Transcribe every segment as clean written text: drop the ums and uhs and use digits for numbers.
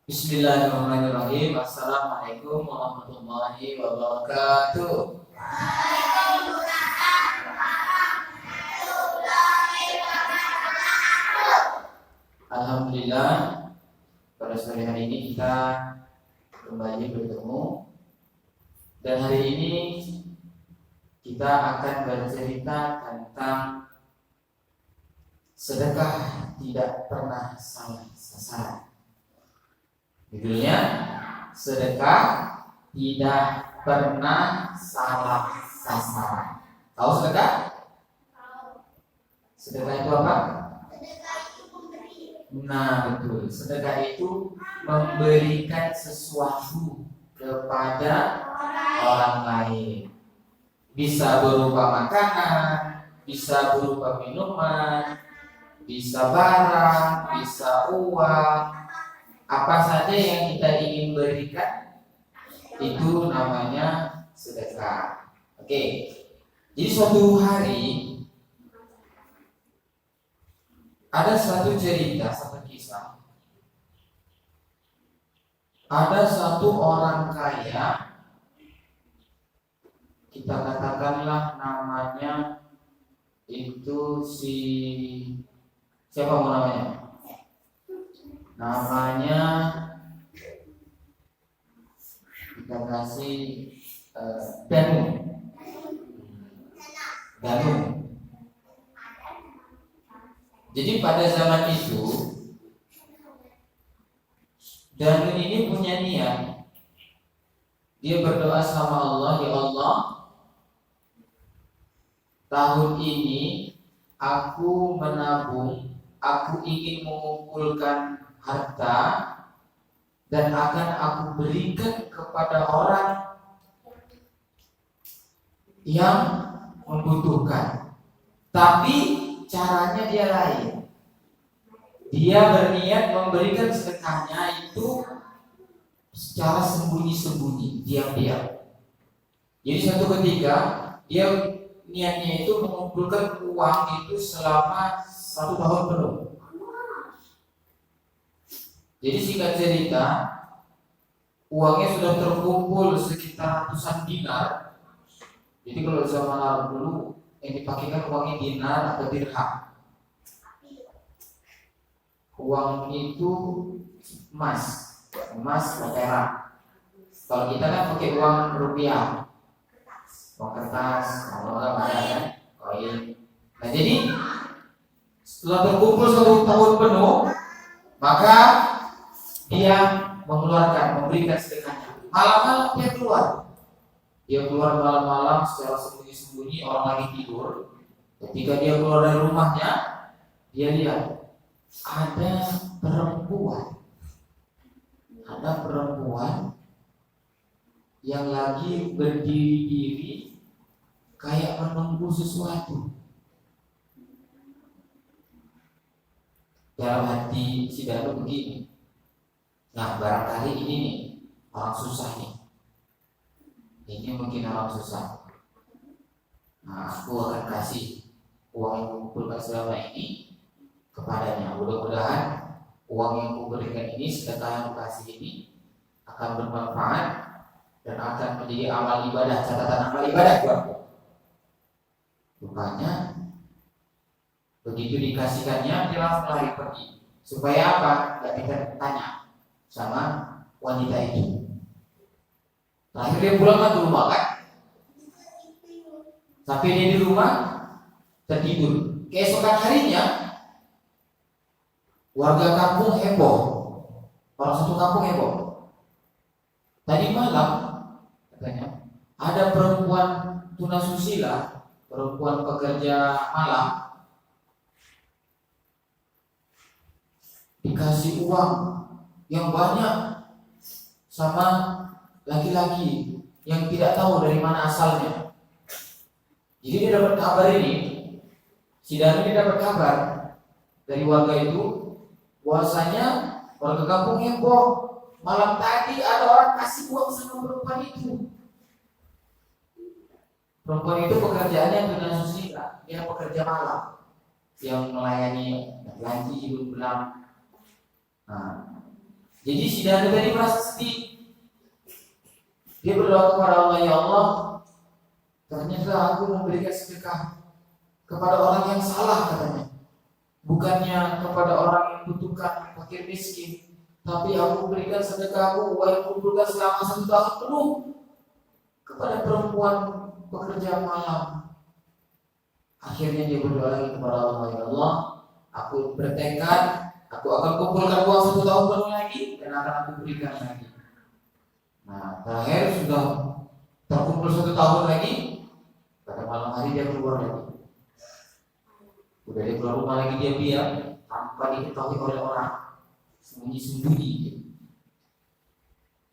Bismillahirrahmanirrahim. Assalamualaikum warahmatullahi wabarakatuh. Alhamdulillah, pada sore hari ini kita kembali bertemu. Dan hari ini kita akan bercerita tentang sedekah tidak pernah salah sasaran. Judulnya sedekah tidak pernah salah sasaran. Tahu sedekah? Sedekah itu apa? Nah, betul. Sedekah itu memberikan sesuatu kepada orang lain. Bisa berupa makanan, bisa berupa minuman, bisa barang, bisa uang. Apa saja yang kita ingin berikan itu namanya sedekah. Oke. Jadi suatu hari ada satu cerita, satu kisah. Ada satu orang kaya, kita katakanlah namanya itu siapa mau namanya? Namanya kita kasih Danu. Jadi pada zaman itu Danu ini punya niat. Dia berdoa sama Allah, ya Allah, tahun ini aku menabung, aku ingin mengumpulkan harta dan akan aku berikan kepada orang yang membutuhkan. Tapi caranya dia lain. Dia berniat memberikan sedekahnya itu secara sembunyi-sembunyi, diam-diam. Jadi suatu ketika dia niatnya itu mengumpulkan uang itu selama 1 tahun penuh. Jadi singkat cerita, uangnya sudah terkumpul sekitar ratusan dinar. Jadi kalau zaman Arab dulu yang dipakaikan uangnya dinar atau dirham. Uang itu emas atau perak. Kalau kita kan pakai uang rupiah, uang kertas, kalau nggak ada kan koin. Nah jadi setelah terkumpul 1 tahun penuh, maka dia memberikan sedekahnya. Malam-malam dia keluar. Dia keluar malam-malam secara sembunyi-sembunyi, orang lagi tidur. Ketika dia keluar dari rumahnya, dia lihat ada perempuan yang lagi berdiri-diri kayak menunggu sesuatu. Dalam hati si Danu begini, nah barangkali ini nih orang susah nih. Ini mungkin orang susah. Nah, aku akan kasih uang yang kumpulkan selama ini kepadanya. Mudah-mudahan uang yang kuberikan ini, sedekah yang kasih ini akan bermanfaat dan akan menjadi amal ibadah, catatan amal ibadah buatku. Rupanya begitu dikasihkannya, dia langsung lari pergi. Supaya apa? Gak kita tanya sama wanita itu. Terakhir dia pulang ke rumah kan? Sampai dia di rumah tertidur. Keesokan harinya warga kampung heboh. Orang satu kampung heboh. Tadi malam katanya ada perempuan tunasusila, perempuan pekerja malam, dikasih uang yang banyak sama laki-laki yang tidak tahu dari mana asalnya. Jadi dia dapat kabar ini, si Danu ini dapat kabar dari warga itu, bahwasanya warga kampung heboh, malam tadi ada orang kasih uang sama perempuan itu. Perempuan itu pekerjaannya tunasusila, dia pekerja malam yang melayani laki ibu belang. Nah, Jadi si Danu tadi merasa sedih. Dia berdoa kepada Allah, ya Allah, ternyata aku memberikan sedekah kepada orang yang salah katanya. Bukannya kepada orang yang butuhkan, fakir miskin, tapi aku berikan sedekahku, yang kumpulkan selama 1 tahun penuh kepada perempuan pekerja malam. Akhirnya dia berdoa lagi kepada Allah, ya Allah, aku bertekad, aku akan kumpulkan uang 1 tahun penuh lagi dan akan aku berikan lagi. Nah, terakhir sudah terkumpul 1 tahun lagi, pada malam hari dia keluar lagi. Udah dia keluar rumah lagi, dia diam tanpa diketahui oleh orang, sembunyi-sembunyi.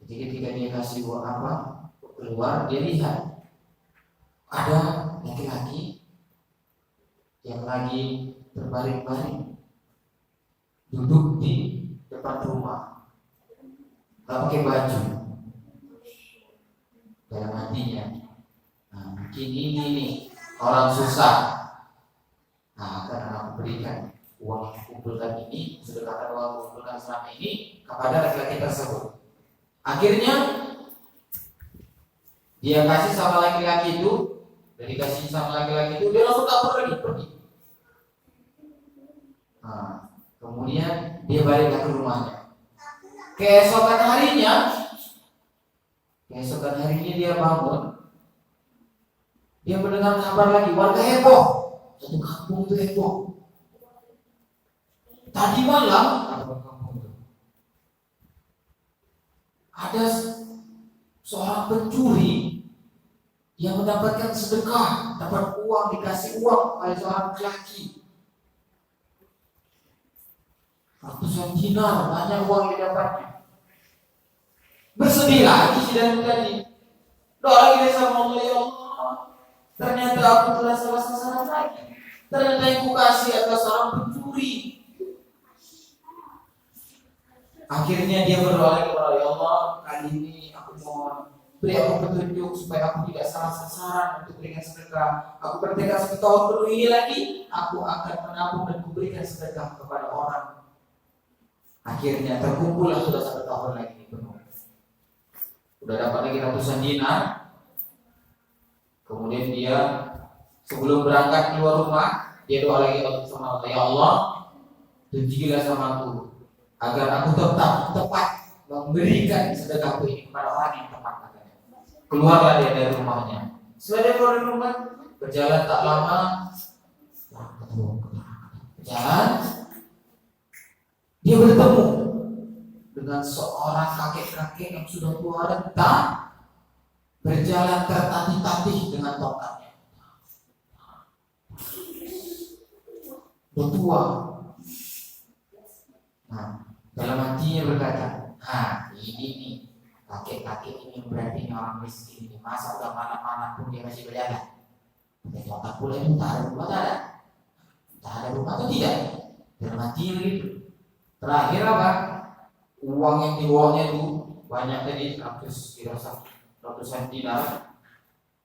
Jadi ketika dia kasih uang keluar, dia lihat ada laki-laki yang lagi berbaring-baring duduk di depan rumah, nggak pakai baju. Dalam hatinya, nah, mungkin ini nih orang susah. Nah, akan aku berikan uang yang kumpulkan ini, sedekahkan uang yang kumpulkan selama ini kepada laki-laki tersebut. Akhirnya dia kasih sama laki-laki itu, dan dikasih sama laki-laki itu, dia langsung kabur lagi, pergi. Nah, kemudian dia balik ke rumahnya. Keesokan harinya dia bangun, dia mendengar kabar lagi, warga heboh. Satu kampung itu heboh. Tadi malam ada seorang pencuri yang mendapatkan sedekah, dapat uang, dikasih uang oleh seorang laki. Ratusan dinar, banyak uang yang didapatnya. Bersedih lagi si Danu tadi. Doa lagi sama Allah, ya Allah, ternyata aku telah salah sasaran lagi. Ternyata yang kukasih atas seorang pencuri. Akhirnya dia berdoa lagi kepada Allah, kali ini aku mohon beri aku petunjuk supaya aku tidak salah sasaran untuk berikan sedekah. Aku bertekad 1 tahun penuh ini lagi, aku akan menabung dan memberikan sedekah kepada orang. Akhirnya terkumpullah sudah 1 tahun lagi penuh. Udah dapat lagi ratusan dinar. Kemudian dia sebelum berangkat keluar rumah, dia doa lagi sama Allah, ya Allah, tunjukilah sama aku agar aku tetap tepat memberikan sedekahku ini kepada orang yang tepat katanya. Keluarlah dia dari rumahnya. Setelah dia keluar dari rumah, berjalan tak lama, berjalan, dia bertemu dengan seorang kakek-kakek yang sudah tua renta, berjalan tertatih-tatih dengan tongkatnya. Bertua. Nah, dalam hatinya berkata, ini nih kakek-kakek ini berarti orang miskin ini. Masa udah mana-mana pun dia masih berjalan. Jadi otak pula itu tak ada rumah, tak ada rumah atau tidak. Dalam hatinya begitu. Terakhir apa? Uang yang dibawanya itu banyak tadi, ratusan dinar.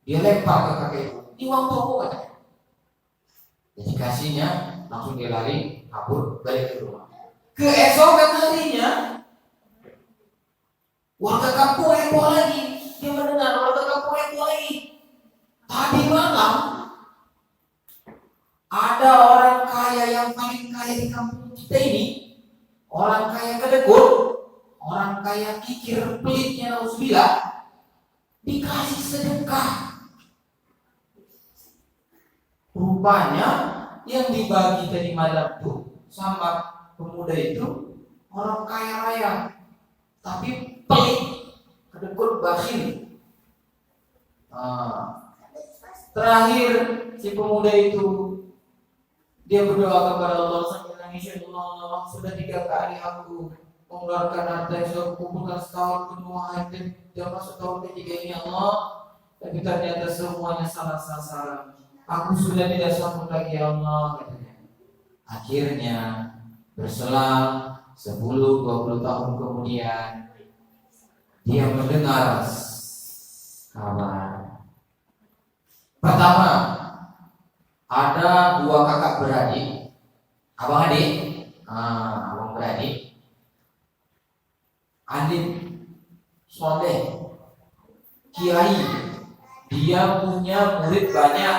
Dia lempar ke kakek itu. Ini uang toko katanya. Jadi kasihnya, langsung dia lari, kabur, balik ke rumah. Keesokan harinya, warga kampung heboh lagi. Dia mendengar warga kampung heboh lagi. Tadi malam ada orang kaya yang paling kaya di kampung kita ini, orang kaya kedekut, orang kaya kikir pelitnya nauzubillah, dikasih sedekah. Rupanya yang dibagi tadi malam tuh sama pemuda itu orang kaya raya, tapi pelit, kedekut, bakhil. Terakhir si pemuda itu dia berdoa kepada Allah sambil nangis, ya Allah, sudah 3 kali aku mengeluarkan harta yang sudah kumpulkan setahun penuh, dan masuk tahun ketiga ini Allah, tapi ternyata semuanya salah sasaran. Aku sudah tidak sanggup lagi ya Allah, katanya. Akhirnya berselang 10-20 tahun kemudian dia mendengar kabar. Pertama, ada 2 kakak beradik, abang adik, abang beradik. alim, soleh, kiai, dia punya murid banyak,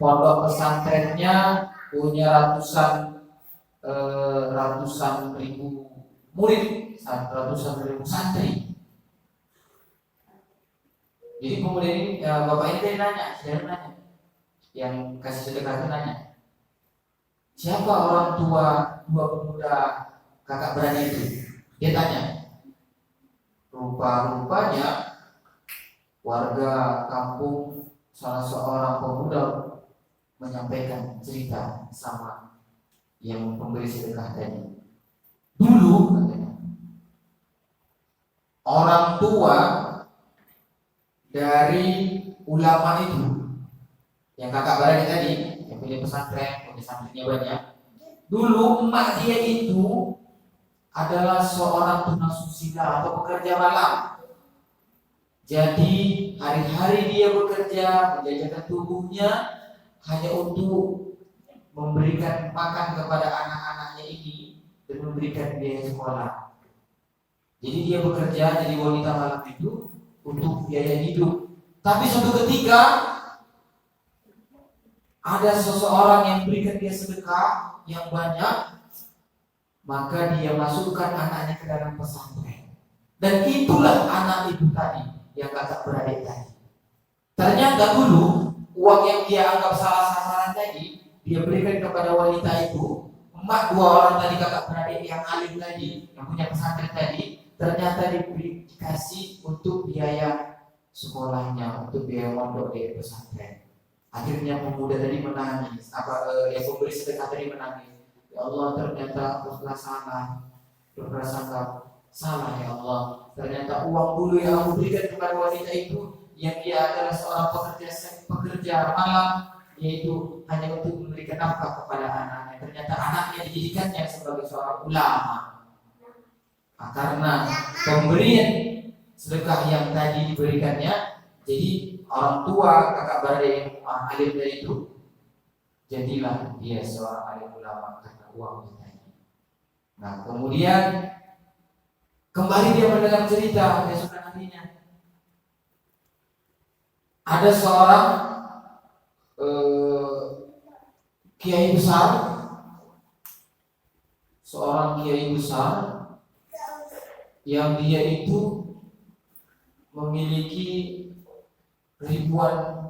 pondok pesantrennya punya ratusan ribu murid, ratusan ribu santri. Jadi kemudian ini bapak ini tadi nanya, yang kasih sedekah itu nanya, siapa orang tua dua pemuda kakak beradik itu? Dia tanya. Rupa-rupanya warga kampung salah seorang pemuda menyampaikan cerita sama yang pemberi sedekah tadi. Dulu katanya, orang tua dari ulama itu, yang kakak beradik tadi, yang punya pesantren, punya santrinya banyak. Dulu emak dia itu adalah seorang tunasusila atau pekerja malam. Jadi hari-hari dia bekerja, menjajakan tubuhnya hanya untuk memberikan makan kepada anak-anaknya ini dan memberikan biaya sekolah. Jadi dia bekerja jadi wanita malam itu untuk biaya hidup. Tapi suatu ketika ada seseorang yang berikan dia sedekah yang banyak, maka dia masukkan anaknya ke dalam pesantren. Dan itulah anak ibu tadi yang kakak beradik tadi. Ternyata dulu uang yang dia anggap salah sasaran tadi dia berikan kepada wanita itu, emak dua orang tadi kakak beradik yang alim tadi, yang punya pesantren tadi, ternyata dikasih untuk biaya sekolahnya, untuk biaya mondok di pesantren. Akhirnya pemuda tadi menangis, yang memberi sedekah tadi menangis. Ya Allah, ternyata aku telah salah, berprasangka salah ya Allah. Ternyata uang dulu yang aku berikan kepada wanita itu, yang dia adalah seorang pekerja malam, yaitu hanya untuk memberikan nafkah kepada anaknya. Ternyata anaknya dijadikannya sebagai seorang ulama. Nah, karena pemberian sedekah yang tadi diberikannya, jadi orang tua kakak beradik yang alim dari itu, jadilah dia seorang alim ulama karena uang tadi. Nah, kemudian kembali dia mendengar cerita keesokan harinya. Ada seorang kiai besar, yang dia itu memiliki ribuan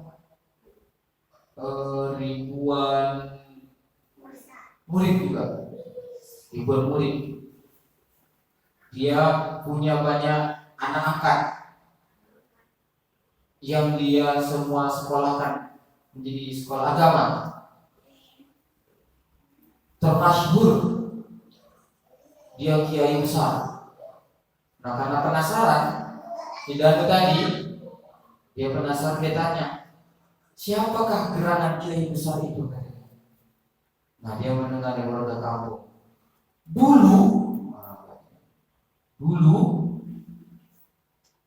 murid juga, ribuan murid. Dia punya banyak anak angkat yang dia semua sekolahkan menjadi sekolah agama. Termasyhur dia kiai besar. Nah, karena penasaran, tidak tadi dia penasaran, dia tanya, siapakah gerangan kiai besar itu? Nah, dia mendengar dari warga kampung. Dulu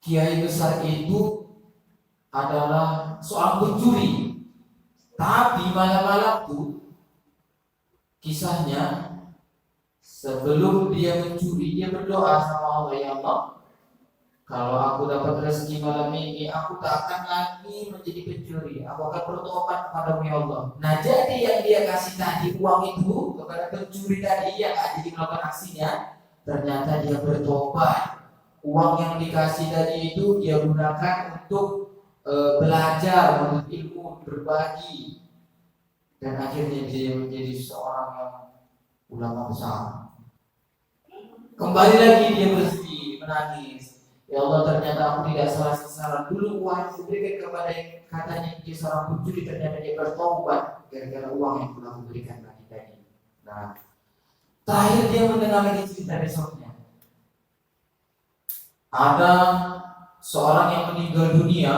kiai besar itu adalah seorang pencuri. Tapi malam-malam tuh kisahnya, sebelum dia mencuri, dia berdoa sama Allah, ya Allah, kalau aku dapat rezeki malam ini, aku tak akan lagi menjadi pencuri. Aku akan bertobat kepadamu ya Allah. Nah, jadi yang dia kasih tadi uang itu kepada pencuri tadi yang jadi melakukan aksinya, ternyata dia bertobat. Uang yang dikasih tadi itu dia gunakan untuk belajar, menuntut ilmu, berbagi, dan akhirnya dia menjadi seorang yang ulama besar. Kembali lagi dia bersedih, menangis. Ya Allah, ternyata aku tidak salah sasaran. Dulu uang yang diberikan kepada yang katanya dia seorang pencuri, ternyata dia bertobat gara-gara uang yang telah diberikan tadi. Nah, terakhir dia mendengar lagi cerita besoknya. Ada seorang yang meninggal dunia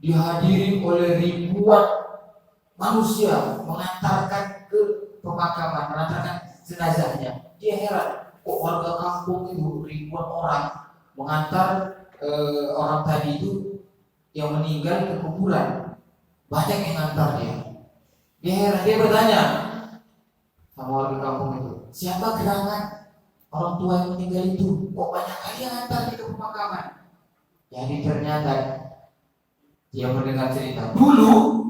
dihadiri oleh ribuan manusia mengantarkan ke pemakaman, mengantarkan jenazahnya. Dia heran, kok warga kampung itu ribuan orang mengantar orang tadi itu yang meninggal ke kuburan, banyak yang ngantar dia. Dia heran, dia bertanya sama warga kampung itu, siapa gerangan orang tua yang meninggal itu kok banyak kali yang antar di ke pemakaman. Jadi ternyata dia mendengar cerita dulu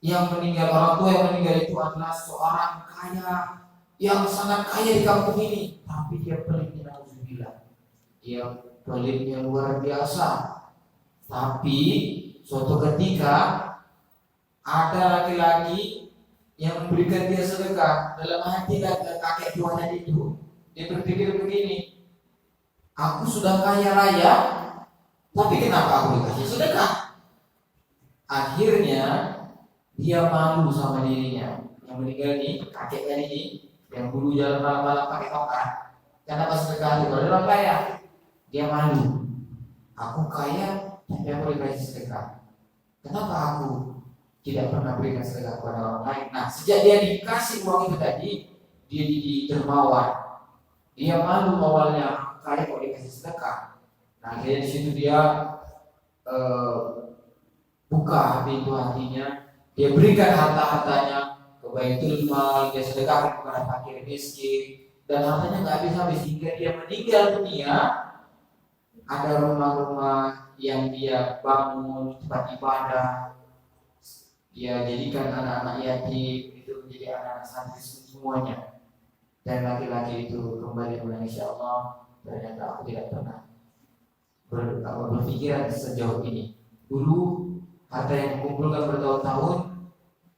yang meninggal, orang tua yang meninggal itu adalah seorang kaya yang sangat kaya di kampung ini, tapi dia pelitnya, alhamdulillah, dia pelitnya luar biasa. Tapi suatu ketika ada laki-laki yang memberikan dia sedekah. Dalam hati kakek tuanya itu, dia berpikir begini, aku sudah kaya raya, tapi kenapa aku dikasih sedekah? Akhirnya dia malu sama dirinya yang meninggal ini, kakeknya ini, yang dulu jalan malam-malam pakai tongkat. Karena pas sedekah itu kalau orang kaya, dia malu. Aku kaya, tapi aku dikasih sedekah. Kenapa aku tidak pernah berikan sedekah kepada orang lain? Nah, sejak dia dikasih uang itu tadi, dia jadi dermawan. Dia malu awalnya, kaya kok dikasih sedekah. Nah, akhirnya di situ dia buka pintu hatinya. Dia berikan harta-hartanya ke Baitul Mal, dia sedekahkan kepada fakir miskin, dan hartanya nggak habis-habis hingga dia meninggal dunia. Ada rumah-rumah yang dia bangun, tempat ibadah, dia jadikan anak-anak yatim itu menjadi anak-anak santri semuanya. Dan laki-laki itu kembali menangis, ya Allah, ternyata aku tidak pernah berpikiran sejauh ini. Dulu harta yang kumpulkan bertahun-tahun,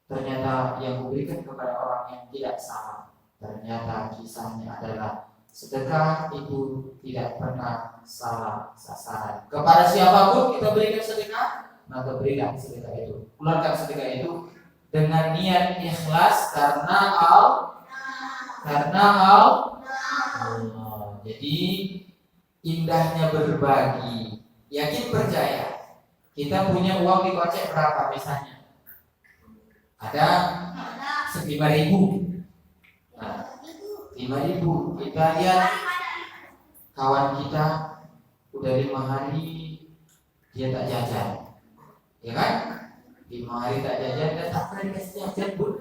ternyata yang kuberikan kepada orang yang tidak sama. Ternyata kisahnya adalah sedekah itu tidak pernah salah sasaran. Kepada siapapun kita berikan sedekah, maka berikan sedekah itu. Keluarkan sedekah itu dengan niat ikhlas karena Allah. Jadi indahnya berbagi. Yakin percaya. Kita punya uang di kocek berapa misalnya? Ada 5.000. Nah, 5.000. Kita lihat kawan kita udah 5 hari dia tak jajan, ya kan? 5 hari tak jajan dan tak pernah dikasih jajan pun.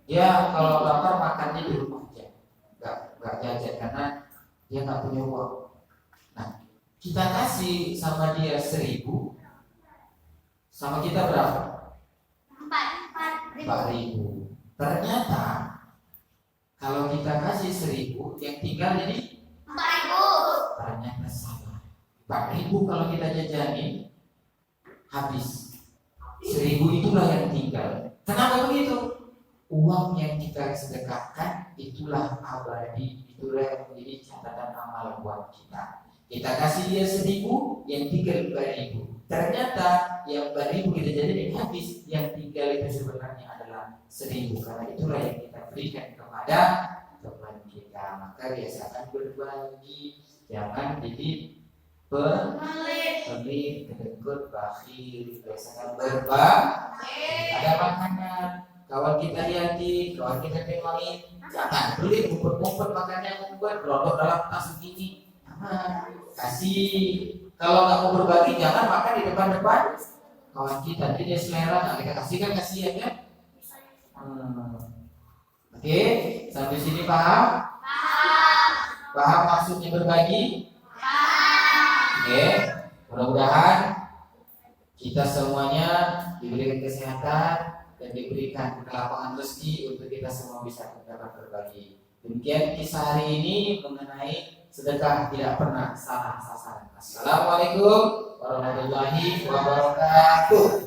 Dia kalau lapar makannya di rumah aja, nggak jajan karena dia nggak punya uang. Nah, kita kasih sama dia 1.000, sama kita berapa? 4.000. Ternyata kalau kita kasih 1.000, yang tinggal jadi 4.000. Ternyata salah. 4.000 kalau kita jajanin habis. 1.000 itulah yang tinggal. Kenapa begitu? Uang yang kita sedekahkan itulah abadi, itulah yang menjadi catatan amal buat kita. Kita kasih dia 1.000, yang tinggal 4.000. Ternyata yang 4.000 kita jadikan habis, yang tinggal itu sebenarnya adalah 1.000. Karena itulah yang kita berikan kepada teman kita. Maka biasakan berbagi, jangan jadi pelit, kedekut, bakhil. Biasakan berbagi. Ada makanan, kawan kita yatim, kawan kita kemarin, jangan pelit, ngumpet-ngumpet makannya, ngumpet, rodok dalam tas begini. Kasih. Kalau nggak mau berbagi, jangan makan di depan-depan kawan kita. Jadi dia selera, nah kita kasihkan, kasihan ya. Oke, sampai sini paham? Paham maksudnya berbagi? Oke, mudah-mudahan kita semuanya diberikan kesehatan dan diberikan kelapangan rezeki untuk kita semua bisa dapat berbagi. Demikian kisah hari ini mengenai sedekah tidak pernah salah sasaran. Assalamualaikum warahmatullahi wabarakatuh.